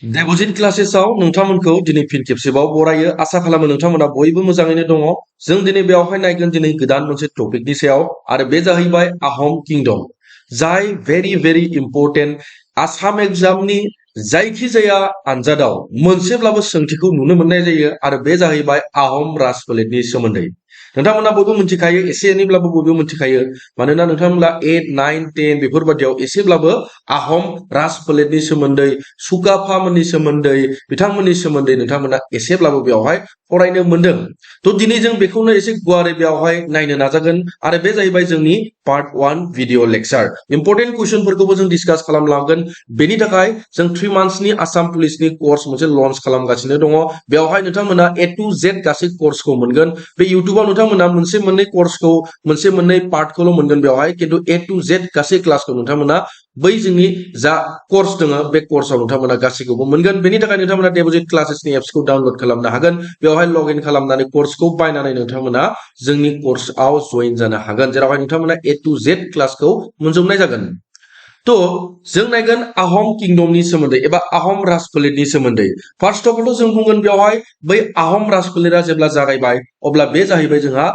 Debojit क्लासेसआव नोंथांमोनखौ दिनै फिन खेबसेबाव बरायो आसा खालामो नोंथांमोना बयबो मोजाङैनो दङ जों दिनै बेयावहाय नायगोन दिनै गोदान मोनसे टपिकनि सायाव आरो बे जाहैबाय आहम किंडम जाय very इम्पोर्टेन्ट आसाम एग्जामनि जायखिजाया आनजादाव मोनसेब्लाबो सोंथिखौ नुनो मोननाय जायो आरो बे जाहैबाय आहम राजफोलेरनि सोमोन्दै नोंथांमोना बयबो मिथिखायो एसे एनैब्लाबो बयबो मिथिखायो मानोना नोंथांमोना 8 9 10 बेफोरबादियाव एसेब्लाबो आहम राजफोलेरनि सोमोन्दै सुकाफामोननि सोमोन्दै बिथांमोननि सोमोन्दै नोंथांमोना एसेब्लाबो बेवहाय फरायनो मोनदों थ' दिनै जों बेखौनो एसे गुवारै बेवहाय नायनो नाजागोन आरो बे जाहैबाय जोंनि पार्ट 1 भिडिअ लेक्चार इम्पोर्टेन्ट कुइसनफोरखौबो जों डिसकास खालामलांगोन बेनि थाखाय जों 3 मान्थ्सनि आसाम पुलिसनि कोर्स मोनसे लन्च खालामगासिनो दङ बेवहाय नोंथांमोना A to Z गासै कोर्सखौ मोनगोन बे इउट्युबाव नोंथांमोना मोनसे मोननै कोर्सखौ मोनसे मोननै पार्टखौल' मोनगोन बेवहाय किन्तु A to Z गासै क्लासखौ नोंथांमोना बै जोंनि जा कोर्स दङ बे कोर्सआव नोंथांमोना गासैखौबो मोनगोन बेनि थाखाय नोंथांमोना डेबजिट क्लासेसनि एप्सखौ डाउनलड खालामनो हागोन बेवहाय लग इन खालामनानै कोर्सखौ बायनानै नोंथांमोना जोंनि कोर्सआव जइन जानो हागोन जेरावहाय नोंथांमोना A to Z क्लासखौ मोनजोबनाय जागोन तो जों नायगोन आहम किंडमनि सोमोन्दै एबा आहम राजफोलेरनि सोमोन्दै फार्स्ट अफ अल जों बुंगोन बेवहाय बै आहम राजफोलेरा जेब्ला जागायबाय अब्ला बे जाहैबाय जोंहा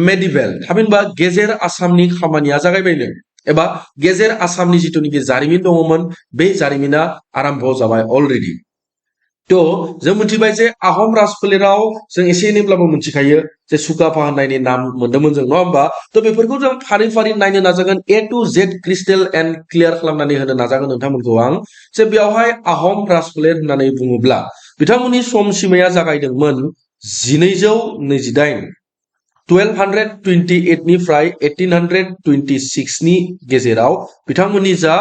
मेडिभेल थामहिनबा गेजेर आसामनि खामानिया जागायबायनो एबा गेजेर आसामनि जिथुनिखि जारिमिन दङमोन बे जारिमिना आरम्भ जाबाय अलरेडि तो जों मिथिबाय जे आहम राजफोलेराव जों एसे एनैब्लाबो मिथिखायो जे सुकाफा होननायनि नाम मोनदोंमोन जों नङा होमबा तो बेफोरखौ जों फारि फारि नायनो नाजागोन A to Z crystal and clear खालामनानै होनो नाजागोन नोंथांमोनखौ आं जे बेवहाय आहम राजफोलेर होननानै बुङोब्ला बिथांमोननि सम सीमाया जागायदोंमोन 1228 1228 निफ्राय 1826 नि गेजेराव बिथांमोननि जा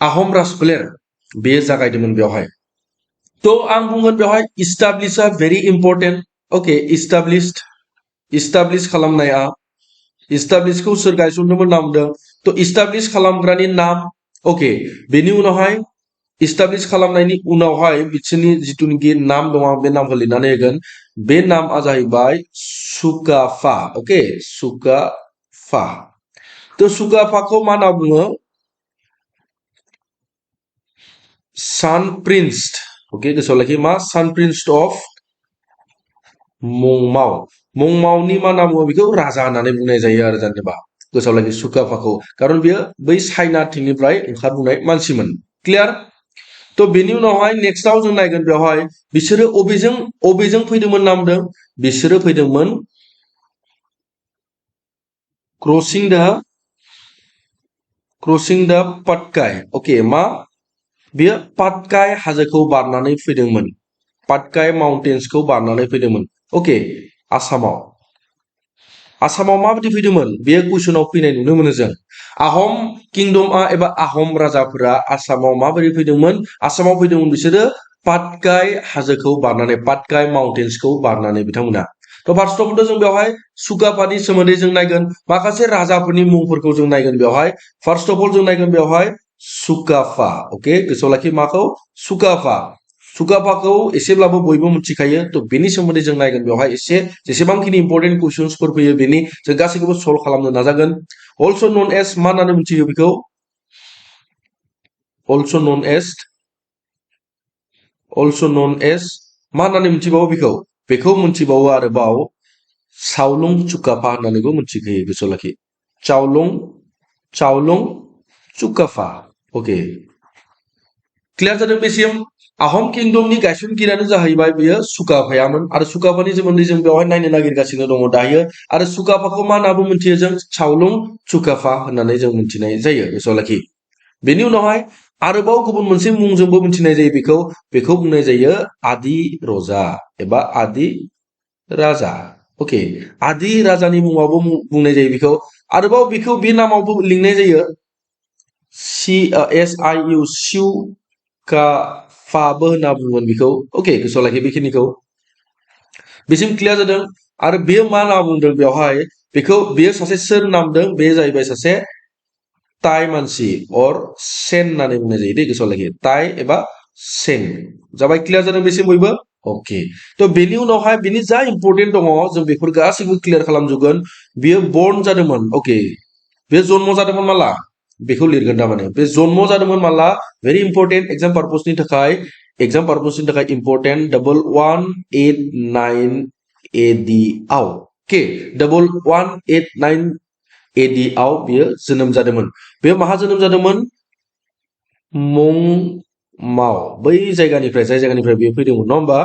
आहम राजफोलेर बे जागायदोंमोन बेवहाय तो आं बुंगोन बेवहाय इस्टाब्लिशआ वेरी इम्पोर्टेन्ट ओके इस्टाब्लिश खालामनाया इस्टाब्लिशखौ सोर गायसनदोंमोन नाम बुंदों तो इस्टाब्लिश खालामग्रानि नाम ओके बेनि उनावहाय इस्टाब्लिश खालामनायनि उनावहाय बिसोरनि जिथुनिखि नाम दङ बे नामखौ लिरनानै होगोन बे नामआ जाहैबाय सुकाफा ओके सुकाफा तो सुकाफाखौ मा होनना बुङो सान प्रिन्स ओके गोसोआव लाखि मा सान प्रिन्स अफ मंमावनि मा नाम बुङो बेखौ राजा होननानै बुंनाय जायो आरो जेनेबा गोसोआव लाखि सुकाफाखौ खारन बियो बै चाइना थिंनिफ्राय ओंखारबोनाय मानसिमोन क्लियार तो बेनि उनावहाय नेक्स्टआव जों नायगोन बेवहाय बिसोरो अबेजों फैदोंमोन नाम बुंदों बिसोरो फैदोंमोन क्रसिं द पाटकाई ओके मा बियो पाटकाई हाजोखौ बारनानै फैदोंमोन पाटकाई माउन्टेन्सखौ बारनानै फैदोंमोन ओके आसामाव माबायदि फैदोंमोन बे कुइसनाव फैनाय नुनो मोनो जों आहम किंडमआ एबा आहम राजाफोरा आसामाव माबोरै फैदोंमोन आसामाव फैदोंमोन बिसोरो पाटकाई हाजोखौ बारनानै पाटकाई माउन्टेन्सखौ बारनानै बिथांमोना तो फार्स्ट अफ जों बेवहाय सुकाफानि सोमोन्दै जों नायगोन माखासे राजाफोरनि मुंफोरखौ जों नायगोन बेवहाय फार्स्ट अफ अल जों नायगोन बेवहाय सुकाफा ओके गोसोआव लाखि माखौ सुकाफाखौ एसेब्लाबो बयबो मिथिखायो तो बेनि सोमोन्दै जों नायगोन बेवहाय एसे जेसेबांखिनि इम्पोर्टेन्ट कुइसन्सफोर फैयो बेनि जों गासैखौबो सल्व खालामनो नाजागोन also known as मा होननानै मिथियो बेखौ also known as मा होननानै मिथिबावो बेखौ मिथिबावो आरोबाव चावलुं चुकाफा होननानैबो मिथिखायो गोसोआव लाखि चावलुं चुकाफा ओके क्लियार जादों बेसिम आहम किंडमनि गायसनगिरियानो जाहैबाय बियो सुकाफायामोन आरो सुकाफानि सोमोन्दै जों बेवहाय नायनो नागिरगासिनो दङ दायो आरो सुकाफाखौ मा होननाबो मिथियो जों चावलुं चुकाफा होननानै जों मिथिनाय जायो गोसोआव लाखि बेनि उनावहाय आरोबाव गुबुन मोनसे मुंजोंबो मिथिनाय जायो बेखौ बुंनाय जायो आदि रजा एबा आदि राजा ओके आदि राजानि मुङावबो बुंनाय जायो बेखौ आरोबाव बेखौ बे नामावबो लिंनाय जायो SIU सिउ का फाबो होनना बुंगोन बेखौ ओके गोसोआव लाखि बेखिनिखौ बेसिम क्लियार जादों आरो बेयो मा होनना बुंदों बेवहाय बेयो सासे सोर नामदों बे जाहैबाय सासे ताइ मानसि और सेन होननानै बुंनाय जायो दे गोसोआव लाखि ताइ एबा सेन जाबाय क्लियार जादों बेसिम बयबो ओके तो बेनि उनावहाय बेनि जा इम्पोर्टेन्ट दङ जों बेफोर गासैबो क्लियार खालामजोबगोन बियो बर्न जादोंमोन ओके बे जन्म जादोंमोन माला बेखौ लिरगोन थारमाने बे जन्म जादोंमोन माला भेरि इम्पोर्टेन्ट एग्जाम पार्पसनि थाखाय एग्जाम पार्पसनि थाखाय इम्पर्टेन्ट 1189 AD आव के 1189 AD आव बियो जोनोम जादोंमोन बे माहा जोनोम जादोंमोन मुंमाव बै जायगानिफ्राय जाय जायगानिफ्राय बियो फैदोंमोन नङा होमबा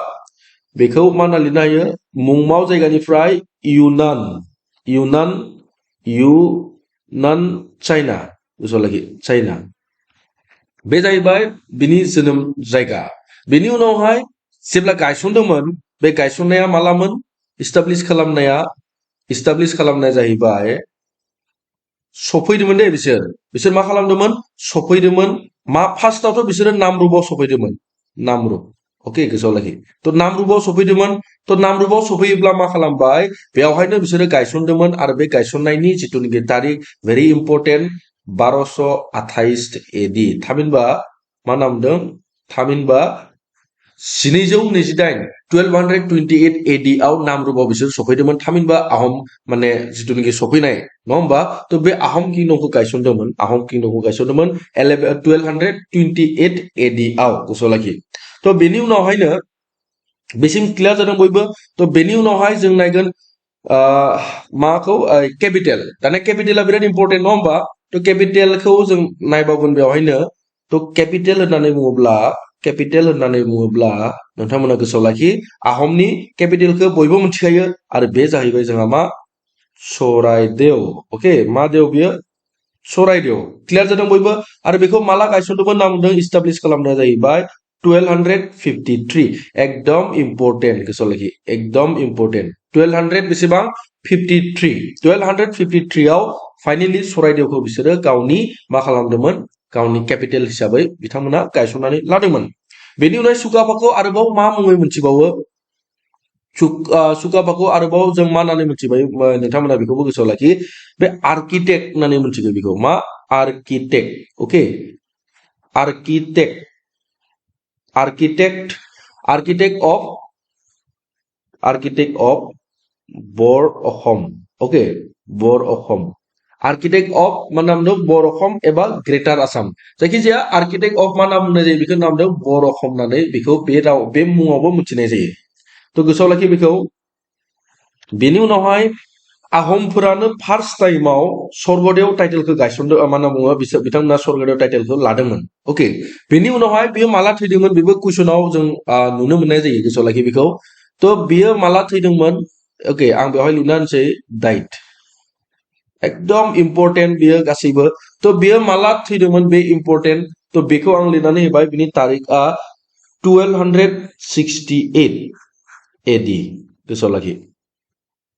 बेखौ मा होनना लिरनो हायो मुंमाव जायगानिफ्राय युनान चाइना बुझलाखि चाइना बे जाहैबाय बिनि जोनोम जायगा बेनि उनावहाय जेब्ला गायसनदोंमोन बे गायसननाया मालामोन इस्टाब्लिश खालामनाया जाहैबाय सफैदोंमोन दे बिसोर मा खालामदोंमोन सफैदोंमोन मा फार्स्टआवथ' बिसोरो नामरुबाव सफैदोंमोन नामरुब ओके गोसोआव लाखि तो नामरुबाव सफैदोंमोन तो नामरुबाव सफैयोब्ला मा खालामबाय बेवहायनो बिसोरो गायसनदोंमन आरो बे गायसननायनि जितुनिखि तारिख भेरि इम्पर्टेन्ट 1228 AD थामहिनबा मा नामदों थामहिनबा 1228 AD आव नामरुबाव बिसोर सफैदोंमन थामहिनबा आहम माने जितुनिखि सफैनाय नङा होमबा तो बे आहम किंडमखौ गायसनदोंमोन 1228 AD आव गोसोआव लाखि तो बेनि उनावहायनो बेसिम क्लियार जादों बयबो तो बेनि उनावहाय जों नायगोन माखौ केपिटेल दाना केपिटेला बिराद इम्पर्टेन्ट नङा होमबा तो केपिटेलखौ जों नायबावगोन बेवहायनो तो केपिटेल होननानै बुङोब्ला नोंथांमोना गोसोआव लाखि आहमनि केपिटेलखौ बयबो मिथिखायो आरो बे जाहैबाय जोंहा मा सरायदेव ओके मा देव बियो सरायदेव क्लियार जादों बयबो आरो बेखौ माला गायसनदोंमोन होनना बुंदों इस्टाब्लिश खालामनाया जाहैबाय 1253 एकदम इम्पर्टेन्ट गोसोआव लाखि एकदम इम्पर्टेन्ट 1200 बेसेबां 1253 आव फाइनली सरायदेवखौ बिसोरो गावनि मा खालामदोंमोन गावनि केपिटेल हिसाबै बिथांमोना गायसननानै लादोंमोन बेनि उनाव सुकाफाखौ आरोबाव मा मुङै मोनथिबावो सुकाफाखौ आरोबाव जों मा होननानै मोनथिबायो नोंथांमोना बेखौबो गोसोआव लाखि बे आर्किटेक्ट होननानै मोनथिगौ बेखौ मा आर्किटेक्ट ओके आर्किटेक्ट ऑफ बर'फ ओके बर'फ आर्किटेक्ट ऑफ मा नाम दं बर'फ एबा ग्रेटार आसाम जायखिजाया आर्किटेक्ट ऑफ मा नाम बुंनाय जायो बेखौ नाम दं बर'फ होननानै बेखौ बे मुङावबो मिथिनाय जायो तो गोसोआव लाखि बेखौ बेनि उनावहाय आहमफोरानो फार्स्ट टाइमाव स्वर्गदेव टाइटेलखौ गायसनदों मा होनना बुङो बिथांमोना स्वर्गदेव टाइटेलखौ लादोंमोन ओके बेनि उनावहाय बेयो माला थैदोंमोन बेबो कुइसनाव जों नुनो मोननाय जायो गोसोआव लाखि बेखौ तो बेयो माला थैदोंमोन ओके आं बेवहाय लिरना होनसै डाइट एकदम इम्पर्टेन्ट बेयो गासैबो तो बेयो माला थैदोंमोन बे इम्पर्टेन्ट तो बेखौ आं लिरनानै होबाय बिनि तारिखआ 1268 AD गोसोआव लाखि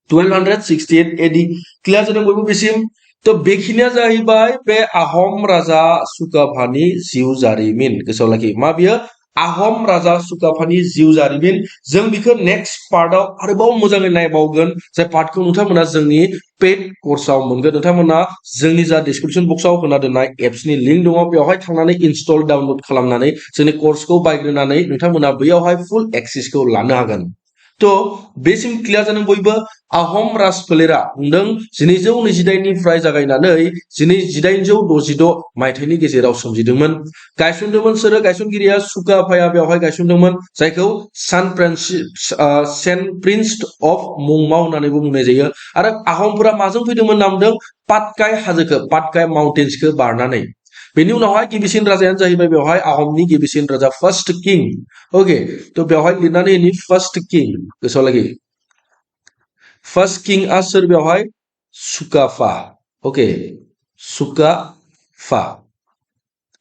1268 AD क्लियार जादों बयबो बेसिम तो बेखिनिया जाहैबाय बे आहम राजा सुकाफानि जिउ जारिमिन गोसोआव लाखि मा बियो आहम राजा सुकाफानि जिउ जारिमिन जों बेखौ नेक्स्ट पार्टआव आरोबाव मोजाङै नायबावगोन जाय पार्टखौ नोंथांमोना जोंनि पेड कर्सआव मोनगोन नोंथांमोना जोंनि जा डिसक्रिप्शन बक्सआव होना दोननाय एप्सनि लिंक दङ बेवहाय थांनानै इनस्टल डाउनलड खालामनानै जोंनि कर्सखौ बायग्रोनानै नोंथांमोना बैयावहाय फुल एक्सेसखौ लानो हागोन तो बेसिम क्लियार जादों बयबो आहम राजफोलेरा बुंदों 1228 जागायनानै 1866 मायथाइनि गेजेराव सोमजिदोंमोन गायसनदोंमोन सोरो गायसनगिरिया सुकाफाया बेवहाय गायसनदोंमोन जायखौ सेन्ट प्रिन्स अफ मुंमाव होननानैबो बुंनाय जायो आरो आहमफोरा माजों फैदोंमोन नामदों पाटकाय हाजोखौ पाटकाय माउन्टेन्सखौ बारनानै बेनि उनावहाय गिबिसिन राजायानो जाहैबाय बेवहाय आहमनि गिबिसिन राजा फर्स्ट किं ओके तो बेवहाय लिरनानै नि फर्स्ट किं गोसोआव लाखि फर्स्ट किंआ सोर बेवहाय सुकाफा ओके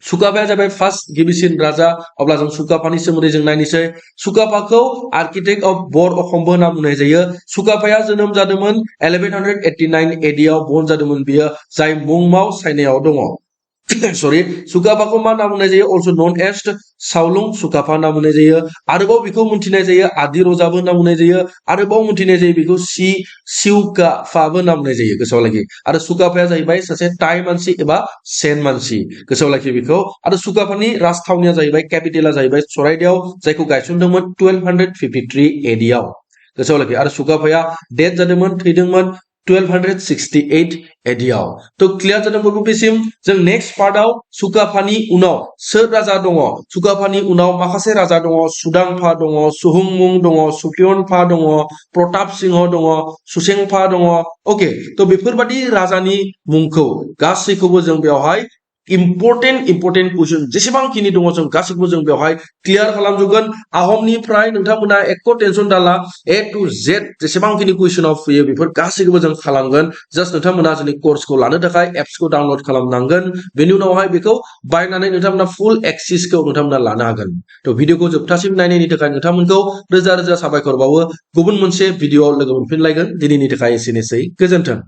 सुकाफाया जाबाय फार्स्ट गिबिसिन राजा अब्ला जों सुकाफानि सोमोन्दै जों नायनोसै सुकाफाखौ आर्किटेक्ट अफ बर'फबो होनना बुंनाय जायो सुकाफाया जोनोम जादोंमोन 1189 AD आव बर्न जादोंमोन बियो जाय मुंमाव चाइनायाव दङ सरि सुकाफाखौ मा होनना बुंनाय जायो अलसो नन एज सावलुं सुकाफा होनना बुंनाय जायो आरोबाव बेखौ मिथिनाय जायो आदि रजाबो होनना बुंनाय जायो आरोबाव मिथिनाय जायो बेखौ सिउकाफाबो होनना बुंनाय जायो गोसोआव लाखि आरो सुकाफाया जाहैबाय सासे टाइ मानसि एबा सेन मानसि गोसोआव लाखि बेखौ आरो सुकाफानि राजथावनिया जाहैबाय केपिटेला जाहैबाय सरायदेव जायखौ गायसनदोंमोन 1253 AD आव गोसोआव लाखि आरो सुकाफाया डेथ जादोंमन थैदोंमोन 1268 एडियाव तो क्लियर जादों बेसिम जों नेक्स्ट पार्टआव सुकाफानि उनाव सोर राजा दङ सुकाफानि उनाव माखासे राजा दङ सुदांफा दङ सुहुंमुं दङ सुफियनफा दङ प्रताप सिंह दङ सुसेंफा दङ ओके तो बेफोरबादि राजानि मुंखौ गासैखौबो जों बेवहाय इम्पोर्टेंट कुवेश्चन जेसेबांखिनि दङ जों गासैखौबो जों बेवहाय क्लियर खालामजोबगोन आहमनिफ्राय नोंथांमोना एक्क टेनसन दाला A to Z जेसेबांखिनि कुवेश्चनाव फैयो बेफोर गासैखौबो जों खालामगोन जस्ट नोंथांमोना जोंनि कर्सखौ लानो थाखाय एप्सखौ डाउनलड खालामनांगोन बेनि उनावहाय बेखौ बायनानै नोंथांमोना फुल एक्सेसखौ नोंथांमोना लानो हागोन तो भिडिअखौ जोबथासिम नायनायनि थाखाय नोंथांमोनखौ रोजा रोजा साबायखर बावो गुबुन मोनसे भिडिअआव लोगो मोनफिनलायगोन दिनैनि थाखाय एसेनोसै गोजोन्थों